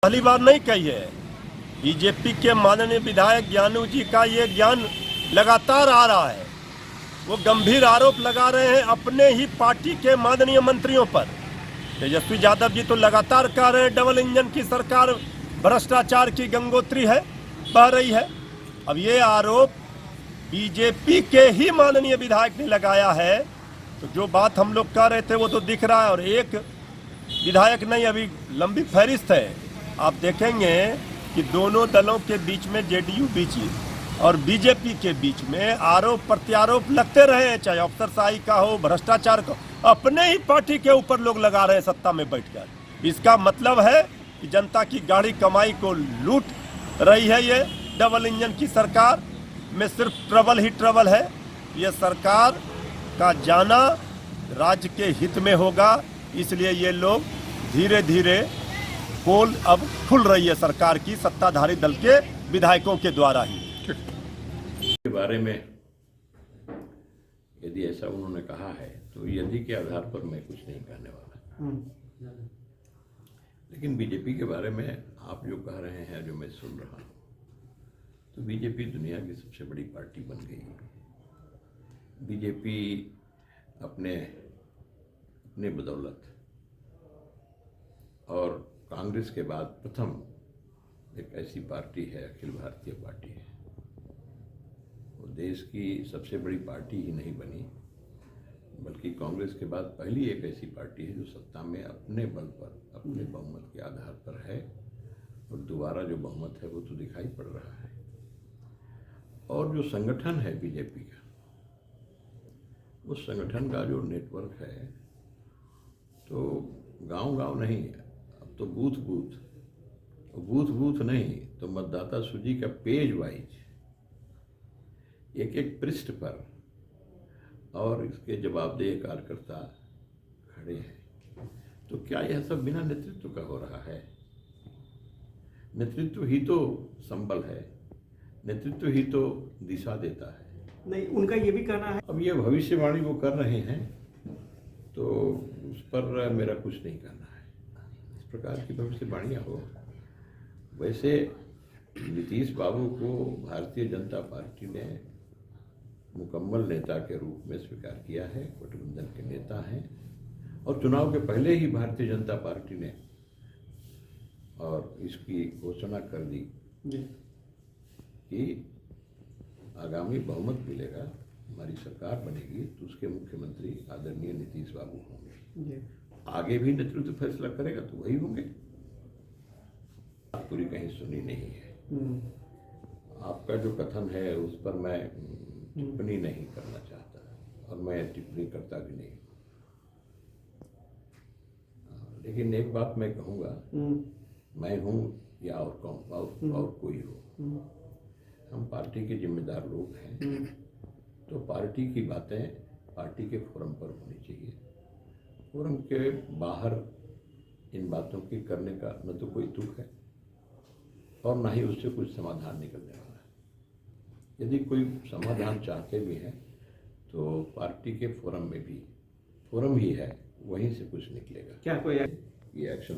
पहली बार नहीं कही है। बीजेपी के माननीय विधायक ज्ञानू जी का ये ज्ञान लगातार आ रहा है। वो गंभीर आरोप लगा रहे हैं अपने ही पार्टी के माननीय मंत्रियों पर। तेजस्वी यादव जी तो लगातार कह रहे हैं डबल इंजन की सरकार भ्रष्टाचार की गंगोत्री है, बह रही है। अब ये आरोप बीजेपी के ही माननीय विधायक ने लगाया है, तो जो बात हम लोग कह रहे थे वो तो दिख रहा है। और एक विधायक नहीं, अभी लंबी फहरिस्त है। आप देखेंगे कि दोनों दलों के बीच में जेडीयू बीजेपी और बीजेपी के बीच में आरोप प्रत्यारोप लगते रहे हैं, चाहे अफसरशाही का हो, भ्रष्टाचार का, अपने ही पार्टी के ऊपर लोग लगा रहे हैं सत्ता में बैठकर। इसका मतलब है कि जनता की गाढ़ी कमाई को लूट रही है। ये डबल इंजन की सरकार में सिर्फ ट्रबल ही ट्रबल है। ये सरकार का जाना राज्य के हित में होगा, इसलिए ये लोग धीरे धीरे पोल अब खुल रही है सरकार की सत्ताधारी दल के विधायकों के द्वारा ही। के बारे में यदि ऐसा उन्होंने कहा है तो यदि के आधार पर मैं कुछ नहीं कहने वाला। लेकिन बीजेपी के बारे में आप जो कह रहे हैं, जो मैं सुन रहा हूँ, तो बीजेपी दुनिया की सबसे बड़ी पार्टी बन गई है। बीजेपी अपने बदौलत और कांग्रेस के बाद प्रथम एक ऐसी पार्टी है, अखिल भारतीय पार्टी है। वो देश की सबसे बड़ी पार्टी ही नहीं बनी, बल्कि कांग्रेस के बाद पहली एक ऐसी पार्टी है जो सत्ता में अपने बल पर, अपने बहुमत के आधार पर है। और दोबारा जो बहुमत है वो तो दिखाई पड़ रहा है। और जो संगठन है बीजेपी का, उस संगठन का जो नेटवर्क है, तो गांव-गांव नहीं, अब तो बूथ नहीं तो मतदाता सूची का पेज वाइज एक पृष्ठ पर और इसके जवाबदेह कार्यकर्ता खड़े हैं। तो क्या यह सब बिना नेतृत्व का हो रहा है? नेतृत्व ही तो संबल है, नेतृत्व ही तो दिशा देता है। नहीं, उनका ये भी कहना है। अब ये भविष्यवाणी वो कर रहे हैं, तो उस पर मेरा कुछ नहीं कहना है। इस प्रकार की भविष्यवाणियाँ हो। वैसे नीतीश बाबू को भारतीय जनता पार्टी ने मुकम्मल नेता के रूप में स्वीकार किया है, गठबंधन के नेता हैं। और चुनाव के पहले ही भारतीय जनता पार्टी ने और इसकी घोषणा कर दी कि आगामी बहुमत मिलेगा, हमारी सरकार बनेगी, तो उसके मुख्यमंत्री आदरणीय नीतीश बाबू होंगे। आगे भी नेतृत्व फैसला करेगा तो वही होंगे। पूरी कहीं सुनी नहीं है। आपका जो कथन है उस पर मैं टिप्पणी नहीं करना चाहता और मैं टिप्पणी करता भी नहीं। लेकिन एक बात मैं कहूँगा, मैं हूँ या और कौन और कोई हो, हम पार्टी के जिम्मेदार लोग हैं। तो पार्टी की बातें पार्टी के फोरम पर होनी चाहिए। फोरम के बाहर इन बातों की करने का न तो कोई तुक है और ना ही उससे कुछ समाधान निकलने वाला है। यदि कोई समाधान चाहते भी हैं तो पार्टी के फोरम में भी फोरम ही है, वहीं से कुछ निकलेगा। क्या कोई ये एक्शन